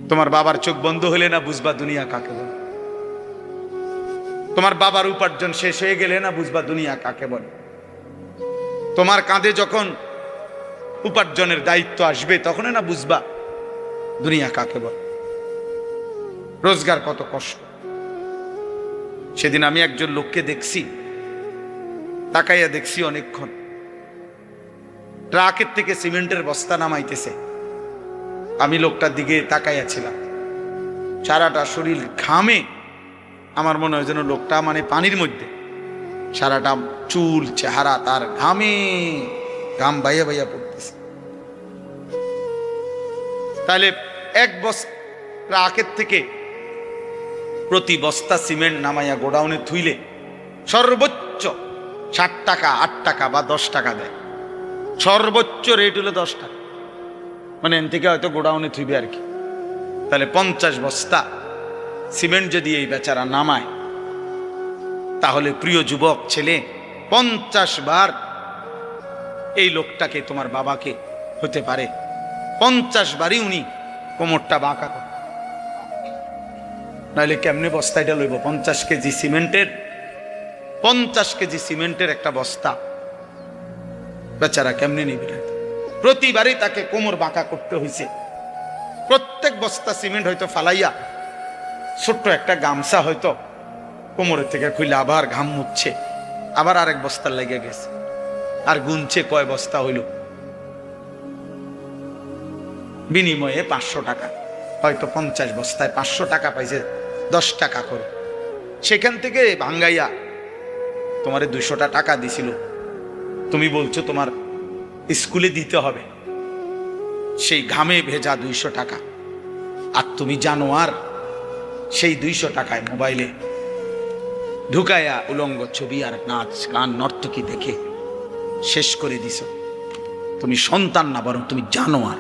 তোমার বাবার চোখ বন্ধ হলে না বুঝবা দুনিয়া কাকে বলে। তোমার বাবার উপার্জন শেষ হয়ে গেলে না বুঝবা দুনিয়া কাকে বলে। তোমার কাঁধে যখন উপার্জনের দায়িত্ব আসবে তখন না বুঝবা দুনিয়া কাকে বলে, রোজগার কত কষ্ট। সেদিন আমি একজন লোককে দেখছি, তাকাইয়া দেখছি অনেকক্ষণ, ট্রাকের থেকে সিমেন্টের বস্তা নামাইতেছে। আমি লোকটার দিকে তাকাইয়া ছিলাম, সারাটা শরীর ঘামে। আমার মনে হয় যেন লোকটা মানে পানির মধ্যে, সারাটা চুল চেহারা তার ঘামে, ঘাম বাইয়া বাইয়া পড়তেছে। তাহলে এক বস্তা ট্রাকের থেকে প্রতি বস্তা সিমেন্ট নামাইয়া গোডাউনে থুইলে সর্বোচ্চ 60 টাকা, 8 টাকা বা 10 টাকা দেয়। সর্বোচ্চ রেট হলো 10 টাকা, মানে এন থেকে হয়তো গোডাউনে থুইবে আর কি। তাহলে 50 বস্তা সিমেন্ট যদি এই বেচারা নামায়, তাহলে প্রিয় যুবক ছেলে, 50 বার এই লোকটাকে, তোমার বাবাকে হতে পারে 50 বারই উনি কোমরটা বাঁকা করে। নাহলে কেমনে বস্তাটা লইব? 50 কেজি সিমেন্টের, 50 কেজি সিমেন্টের একটা বস্তা বেচারা কেমনে নিবে? প্রতিবারই তাকে কোমর বাঁকা করতে হয়েছে। প্রত্যেক বস্তা সিমেন্ট হয়তো ফালাইয়া ছোট্ট একটা গামছা হয়তো কোমরের থেকে খুলে আবার ঘাম মুছছে, আবার আরেক বস্তা লেগে গেছে, আর গুনছে কয় বস্তা হইল। বিনিময়ে 500 টাকা, হয়তো 50 বস্তায় 500 টাকা পাইছে, 10 টাকা করে। সেখান থেকে ভাঙ্গাইয়া তোমারে 200 টাকা দিছিল, তুমি বলছো তোমার স্কুলে দিতে হবে, সেই ঘামে ভেজা 200 টাকা। আর তুমি জানো আর সেই 200 টাকায় মোবাইলে ঢুকাইয়া উলঙ্গ ছবি আর নাচ গান নর্তকী দেখে শেষ করে দিছ। তুমি সন্তান না, বরং তুমি জানো আর।